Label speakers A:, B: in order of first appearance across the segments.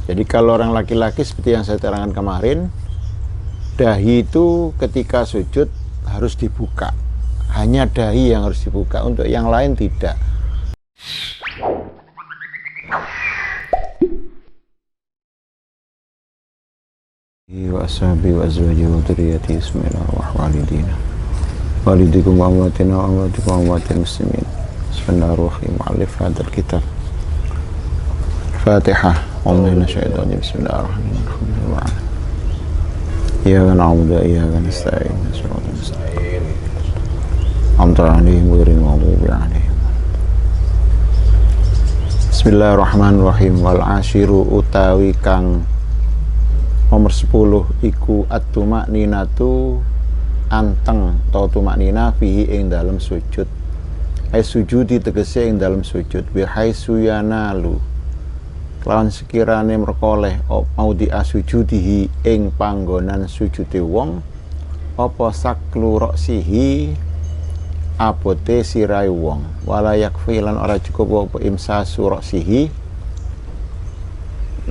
A: Jadi kalau orang laki-laki seperti yang saya terangkan kemarin, dahi itu ketika sujud harus dibuka. Hanya dahi yang harus dibuka, untuk yang lain tidak. Wa ashabi wa azwaji wa dzurriyyati bismillahirrahmanirrahim. Walidikum wa amwatina wa amwatikum wa amwatil muslimin. Bismillahirrahmanirrahim. Alif hadzal kitab. Fatihah. Bismillahirrahmanirrahim. Iyyaka na'budu wa iyyaka nasta'in. Shiratal mustaqim. An'amta 'alaihim ghairil maghdubi 'alaihim. Bismillahirrahmanirrahim. Wal ashiru utawi kang nomor 10 iku at-tumakninatu anteng atau tumaknina fihi ing dalam sujud. Ai sujudi tegese ing dalam sujud bi haitsu yanalu lawan sekirane merkoleh mau diasujudihi ing panggonan sujude wong apa saklu roksihi abote sirai wong wala yakfi lan ora cukup apa imsasu roksihi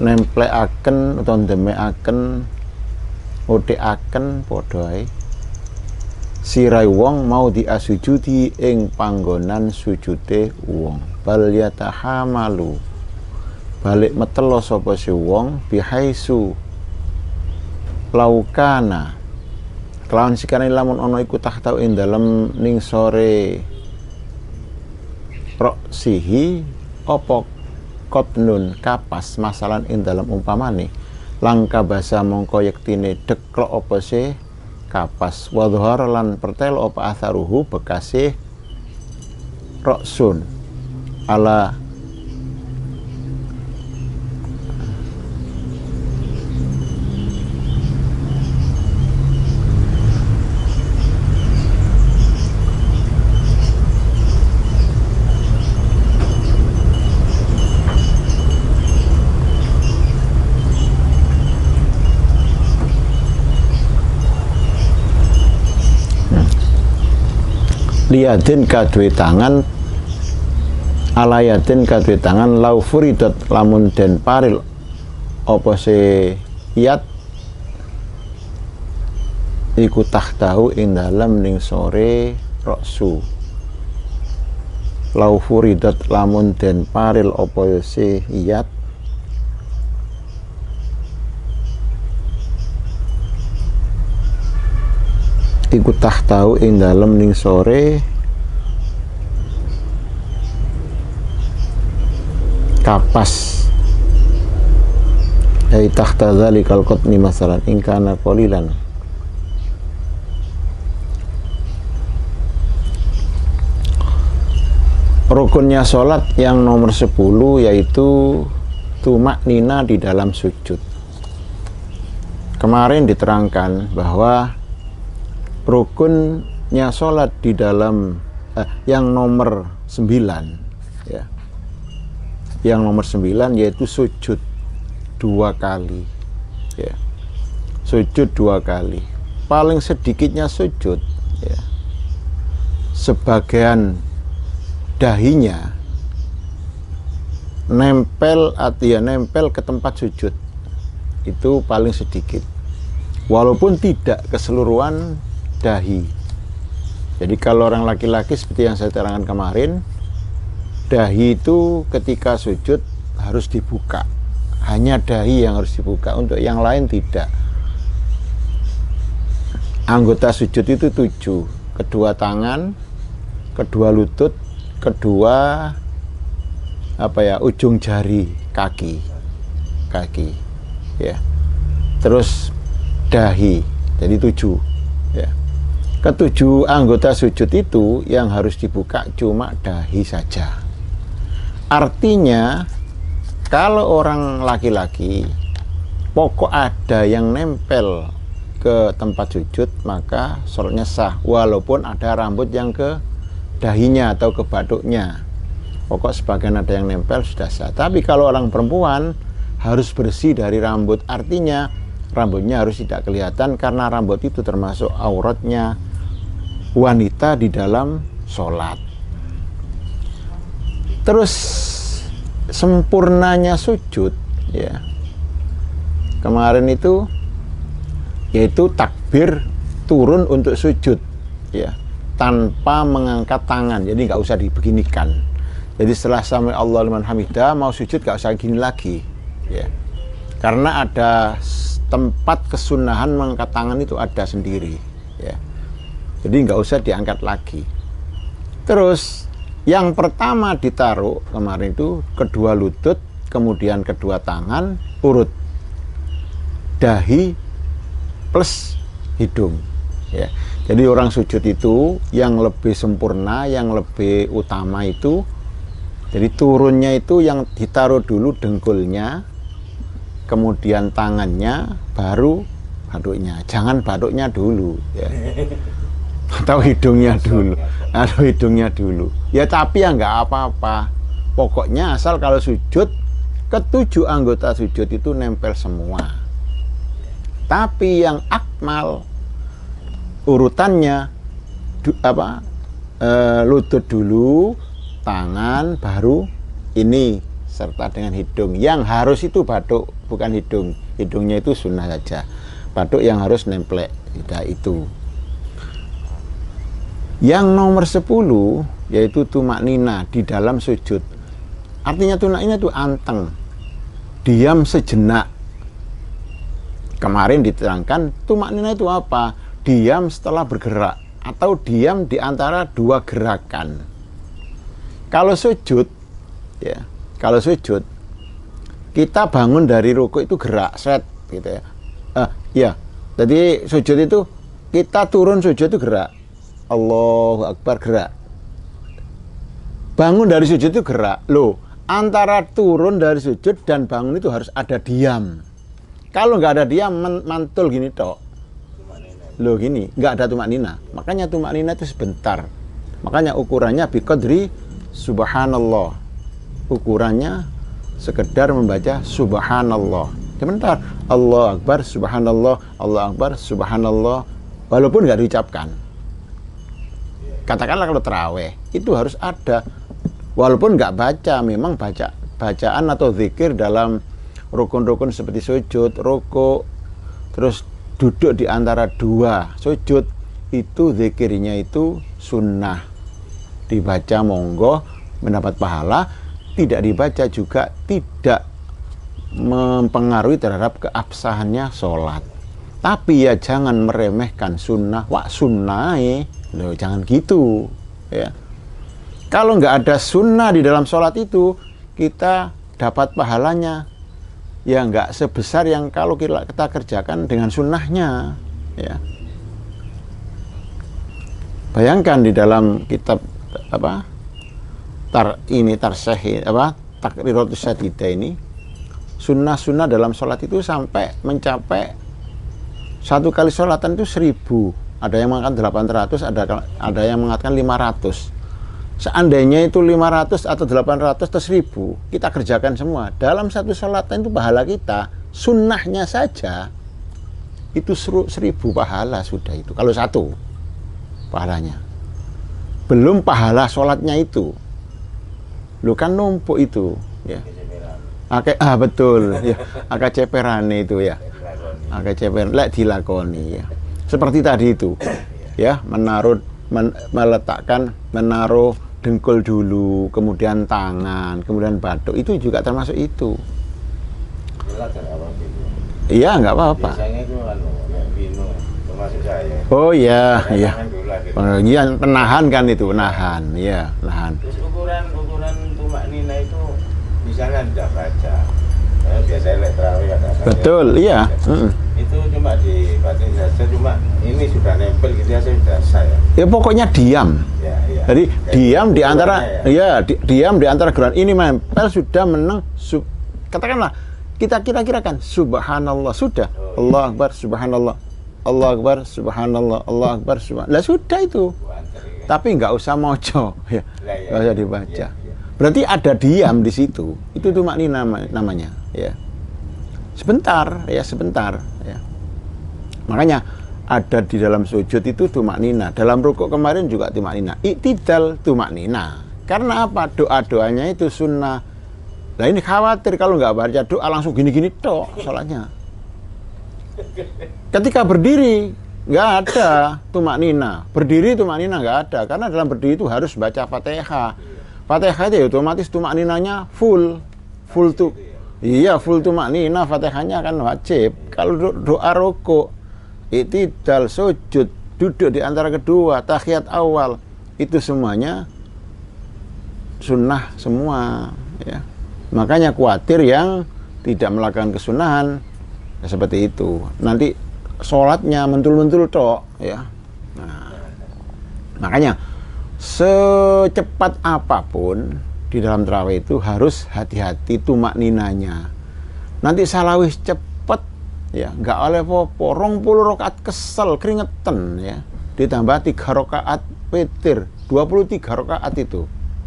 A: nemplekaken utawa ndemekaken udhekaken padha ae sirai wong mau diasujudi ing panggonan sujude wong bal yatahamalu balik metelo sapa si wong bihaisu laukana kelawan sikane lamun ana iku tahtau ing dalem ning sore roksihi apa kotnun kapas masalan ing dalem umpamane langka basa mongko yektine deklok apa se kapas wadhar lan pertelo apa atharuhu bekase roksun ala liatin kadwe tangan alayatin kadwe tangan lau furidat lamun den paril apa se yat iku tahtahu ing dalem ning sore roksu lau furidat lamun den paril apa se yat iku tahtahu ing dalem ning sore kapas ai tahta dzalikal qatni masalan in kana qalilan rukunnya sholat yang nomor 10 yaitu tumaknina di dalam sujud. Kemarin diterangkan bahwa rukunnya sholat di dalam yang nomor 9 ya. Yang nomor 9 yaitu sujud 2 kali ya. Sujud 2 kali. Paling sedikitnya sujud ya. Sebagian dahinya nempel ke tempat sujud. Itu paling sedikit. Walaupun tidak keseluruhan dahi. Jadi kalau orang laki-laki seperti yang saya terangkan kemarin, dahi itu ketika sujud harus dibuka. Hanya dahi yang harus dibuka, untuk yang lain tidak. Anggota sujud itu 7, kedua tangan, kedua lutut, kedua ujung jari kaki ya. Terus dahi, jadi 7 ya. Ketujuh anggota sujud itu yang harus dibuka cuma dahi saja. Artinya kalau orang laki-laki pokok ada yang nempel ke tempat sujud, maka sholatnya sah walaupun ada rambut yang ke dahinya atau ke batuknya. Pokok sebagian ada yang nempel sudah sah. Tapi kalau orang perempuan harus bersih dari rambut, artinya rambutnya harus tidak kelihatan karena rambut itu termasuk auratnya wanita di dalam sholat. Terus sempurnanya sujud ya, kemarin itu yaitu takbir turun untuk sujud, ya, tanpa mengangkat tangan. Jadi nggak usah dibeginikan. Jadi setelah sami Allahu liman hamidah mau sujud nggak usah gini lagi, ya. Karena ada tempat kesunahan mengangkat tangan itu ada sendiri, ya. Jadi nggak usah diangkat lagi. Terus yang pertama ditaruh kemarin itu kedua lutut, kemudian kedua tangan, urut dahi plus hidung, ya. Jadi orang sujud itu yang lebih sempurna, yang lebih utama itu, jadi turunnya itu yang ditaruh dulu dengkulnya, kemudian tangannya, baru baduknya. Jangan baduknya dulu, ya. Atau hidungnya dulu, atau hidungnya dulu. Ya tapi ya nggak apa-apa. Pokoknya asal kalau sujud, ketujuh anggota sujud itu nempel semua. Tapi yang akmal urutannya lutut dulu, tangan, baru ini serta dengan hidung. Yang harus itu batuk, bukan hidung. Hidungnya itu sunnah saja. Batuk yang harus nemplek, tidak itu. Yang nomor 10 yaitu tumak nina di dalam sujud. Artinya tumak nina itu anteng, diam sejenak. Kemarin diterangkan tumak nina itu apa? Diam setelah bergerak atau diam di antara dua gerakan. Kalau sujud, ya, kalau sujud kita bangun dari ruku itu gerak, set, gitu ya. Ya, jadi sujud itu kita turun sujud itu gerak. Allahu Akbar, gerak. Bangun dari sujud itu gerak. Loh, antara turun dari sujud dan bangun itu harus ada diam. Kalau nggak ada diam, mantul gini tok. Loh gini, nggak ada tumak nina. Makanya tumak nina itu sebentar. Makanya ukurannya biqadri subhanallah. Ukurannya sekedar membaca subhanallah. Sebentar. Allah Akbar, subhanallah, Allah Akbar, subhanallah. Walaupun nggak diucapkan. Katakanlah kalau terawih itu harus ada, walaupun nggak baca, memang bacaan atau zikir dalam rukun-rukun seperti sujud, rukuk, terus duduk di antara dua sujud, itu zikirnya itu sunnah, dibaca monggo mendapat pahala, tidak dibaca juga tidak mempengaruhi terhadap keabsahannya sholat. Tapi ya jangan meremehkan sunnah, wak sunnah, loh, jangan gitu, ya. Kalau nggak ada sunnah di dalam sholat itu, kita dapat pahalanya ya nggak sebesar yang kalau kita kerjakan dengan sunnahnya, ya. Bayangkan di dalam kitab Takriratus Sadidah ini, sunnah-sunnah dalam sholat itu sampai mencapai satu kali sholatan itu 1000. Ada yang mengatakan 800, ada yang mengatakan 500. Seandainya itu 500 atau 800 atau 1000, kita kerjakan semua. Dalam satu sholatan itu pahala kita, sunnahnya saja, itu 1000 pahala sudah itu. Kalau satu pahalanya. Belum pahala sholatnya itu. Lu kan numpuk itu. Ya. Betul. Ya. Akeh ceperane itu ya. Akeh ceperan, lek dilakoni ya. Seperti tadi itu, ya, menaruh dengkul dulu, kemudian tangan, kemudian batuk, itu juga termasuk itu. Iya, nggak apa-apa. Oh iya, iya. Iya, penahan kan itu, nahan, ya, nahan.
B: Terus ukuran tumak nina itu misalnya tidak baca. Biasanya terawih ada.
A: Betul, iya.
B: Itu cuma dibaca saja, cuma ini sudah nempel gitu ya, sudah saya.
A: Ya pokoknya diam.
B: Ya, ya.
A: Jadi diam di antara, ya, diam di antara gerakan ini nempel sudah menang. Katakanlah kita kira-kirakan subhanallah sudah. Allah Akbar subhanallah. Allah Akbar subhanallah. Allah Akbar subhanallah. Lah sudah itu. Tapi nggak usah mojo, ya. Nggak usah dibaca. Berarti ada diam di situ. Itu tumak nina namanya, ya. Sebentar, ya, sebentar, ya. Makanya ada di dalam sujud itu tumak nina. Dalam rukuk kemarin juga tumak nina. Iktidal tumak nina. Karena apa? Doa-doanya itu sunnah. Nah ini khawatir kalau nggak baca doa langsung gini-gini tok sholatnya. Ketika berdiri nggak ada tumak nina, berdiri tumak nina nggak ada, karena dalam berdiri itu harus baca Fatihah. Fatihah itu ya otomatis tumak ninanya full tuh. Iya, full tumak nina, Fatihahnya kan wajib. Kalau doa rukuk, i'tidal, sujud, duduk di antara kedua, tahiyat awal, itu semuanya sunnah semua, ya. Makanya khawatir yang tidak melakukan kesunahan ya seperti itu. Nanti sholatnya mentul-mentul tok, ya. Nah, makanya secepat apapun di dalam tarawih itu harus hati-hati tumak ninanya. Nanti salawis cepet, ya, nggak oleh popo. 20 rakaat kesel, keringetan, ya. Ditambah 3 rakaat witir, 23 rakaat itu,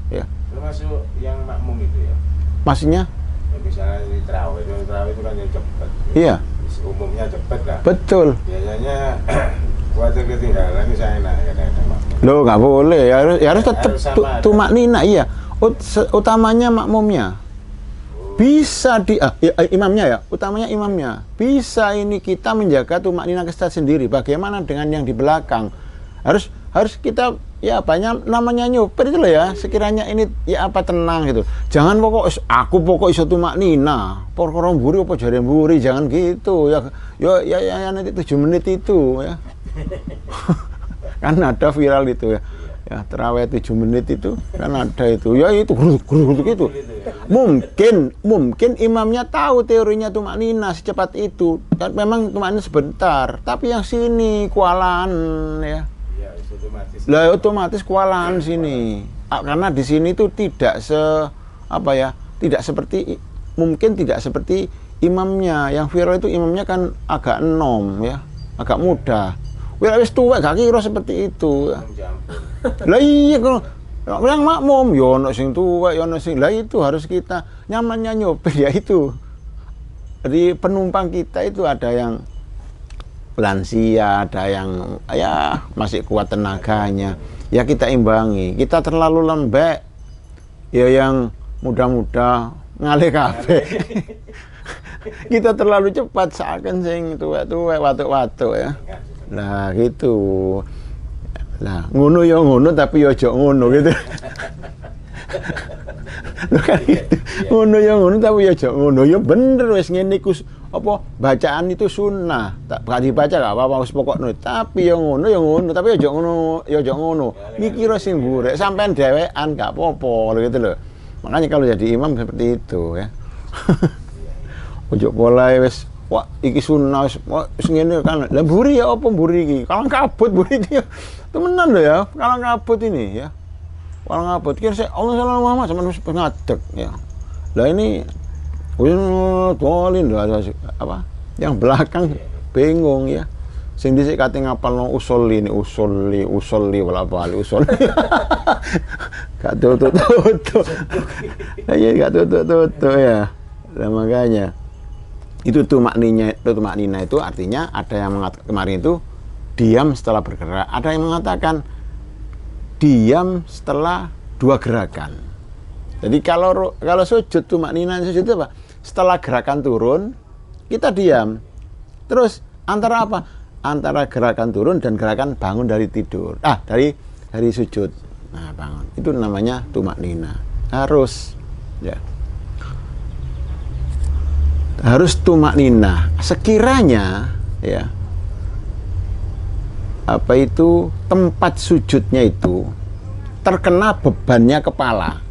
A: ya.
B: Termasuk yang makmum itu ya.
A: Maksudnya?
B: Ya, misalnya di tarawih itu kan yang cepet.
A: Iya.
B: Umumnya cepet lah.
A: Betul.
B: Biasanya khawatir ketinggalan ini saya enak kadang-kadang makmum.
A: Loh, nggak boleh. Ya harus tetap tumak nina, iya. Utamanya makmumnya. Bisa imamnya ya, utamanya imamnya. Bisa ini kita menjaga tumak nina kita sendiri. Bagaimana dengan yang di belakang? Harus kita ya banyak namanya nyopir itu loh ya. Sekiranya ini ya apa tenang gitu. Jangan pokok iso tumak nina. Perkara mburi apa jare mburi, jangan gitu ya. Ya nanti 7 menit itu ya. Kan ada viral itu ya. Ya, terawih 7 menit itu kan ada itu. Ya itu geruduk gitu. Mungkin imamnya tahu teorinya tumak nina secepat itu. Kan memang tumak nina sebentar, tapi yang sini kualan ya. Lah otomatis kualan sini. Karena di sini tuh tidak tidak seperti imamnya. Yang viral itu imamnya kan agak enom ya, agak muda. Wis tuwek gak kira seperti itu. Lah iya kalau yang makmum yo ono sing tuwek yo ono sing. Lah itu harus kita nyamannya nyopir ya itu. Jadi penumpang kita itu ada yang lansia, ada yang ya masih kuat tenaganya. Ya kita imbangi. Kita terlalu lembek, ya yang muda-muda ngalih kabeh. Kita terlalu cepat seakan sing tuwek-tuwek, watuk-watuk ya. Nah gitu. Nah ngono ya ngono tapi ya aja ngono gitu. Loh kan gitu. Ngono ya ngono tapi ya aja ngono. Ya bener wis ngene iku apa bacaan itu sunnah. Tak gak dibaca gak apa-apa wis pokokno. Tapi ya ngono tapi ya aja ngono. Mikir sing burek sampean dhewean gak apa-apa gitu loh. Makanya kalau jadi imam seperti itu ya. Ojo pola wis wah iki sunnah wis ngene kan. Lah mburi ya apa mburi iki? Kalang kabut mburi iki. Temenan lho ya, kalang kabut ini ya. Kalang kabut kira saya Allah sallallahu Muhammad sama ngadeg ya. Lah ini dolin apa? Yang belakang bingung ya. Sing dhisik kate ngapalno usul wala bali usul. Gak tutut. Iya gak tutut ya. Lah makanya itu tumak nina itu artinya ada yang mengatakan kemarin itu diam setelah bergerak, ada yang mengatakan diam setelah 2 gerakan. Jadi kalau sujud tumak nina sujud itu apa? Setelah gerakan turun kita diam. Terus antara apa? Antara gerakan turun dan gerakan bangun dari tidur. Dari sujud. Nah, bangun. Itu namanya tumak nina. Harus ya. Harus tumak nina. Sekiranya ya apa itu tempat sujudnya itu terkena bebannya kepala.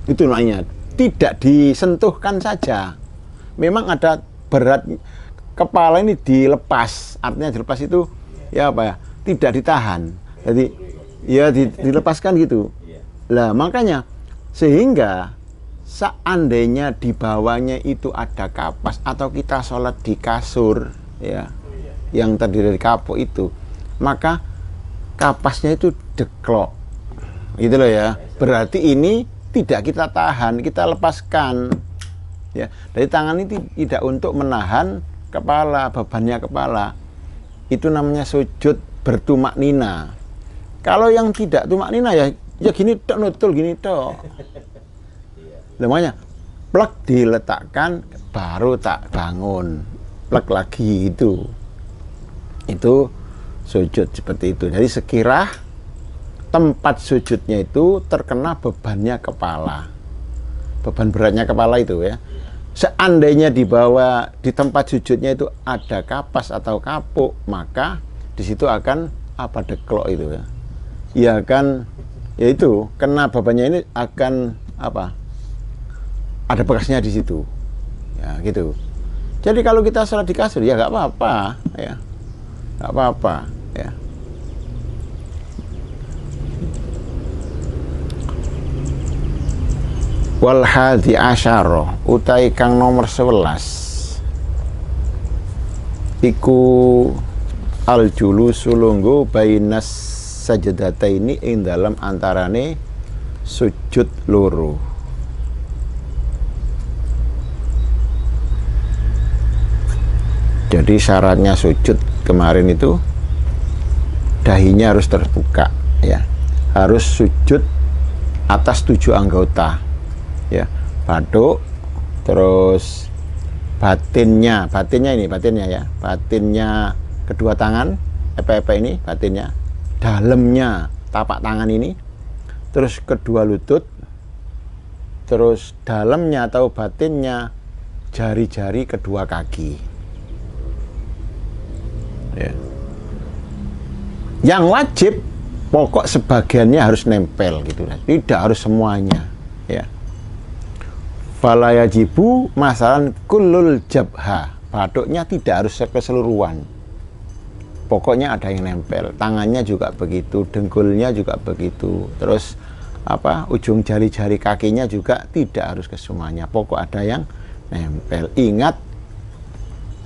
A: Itu namanya tidak disentuhkan saja. Memang ada berat kepala ini dilepas. Artinya dilepas itu ya apa ya? Tidak ditahan. Jadi ya dilepaskan gitu. Lah makanya sehingga seandainya di bawahnya itu ada kapas atau kita sholat di kasur ya yang terdiri dari kapuk itu, maka kapasnya itu deklok gitu loh ya. Berarti ini tidak kita tahan, kita lepaskan ya. Dari tangan ini tidak untuk menahan kepala, bebannya kepala. Itu namanya sujud bertumak nina. Kalau yang tidak tumak nina ya gini tok, nutul gini tok. Namanya plek diletakkan baru tak bangun. plek lagi itu sujud seperti itu. Jadi sekira tempat sujudnya itu terkena bebannya kepala, beban beratnya kepala itu ya. Seandainya di bawah di tempat sujudnya itu ada kapas atau kapuk, maka di situ akan apa deklok itu ya. Ya akan yaitu kena bebannya ini akan apa? Ada bekasnya di situ. Ya gitu. Jadi kalau kita salat di kasur ya nggak apa-apa ya. Nggak apa-apa ya. Wal hadi asyara utai kang nomor 11 iku al julusu lungguh bainas sajadataini ing dalam antarane sujud loro. Jadi syaratnya sujud kemarin itu dahinya harus terbuka ya, harus sujud atas 7 anggota ya, baduk, terus batinnya ya, batinnya kedua tangan, epe-epe ini batinnya, dalamnya tapak tangan ini, terus kedua lutut, terus dalamnya atau batinnya jari-jari kedua kaki ya. Yang wajib pokok sebagiannya harus nempel gitu, tidak harus semuanya ya. Fala yajibu masalan kullul jabha, baduknya tidak harus keseluruhan, pokoknya ada yang nempel, tangannya juga begitu, dengkulnya juga begitu, terus apa ujung jari-jari kakinya juga tidak harus ke semuanya, pokok ada yang nempel. Ingat,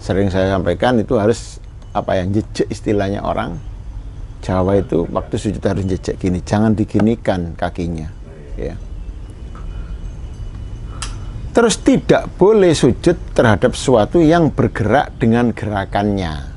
A: sering saya sampaikan itu harus apa yang jejak, istilahnya orang Jawa itu waktu sujud harus jejak gini, jangan diginikan kakinya ya. Terus tidak boleh sujud terhadap sesuatu yang bergerak dengan gerakannya.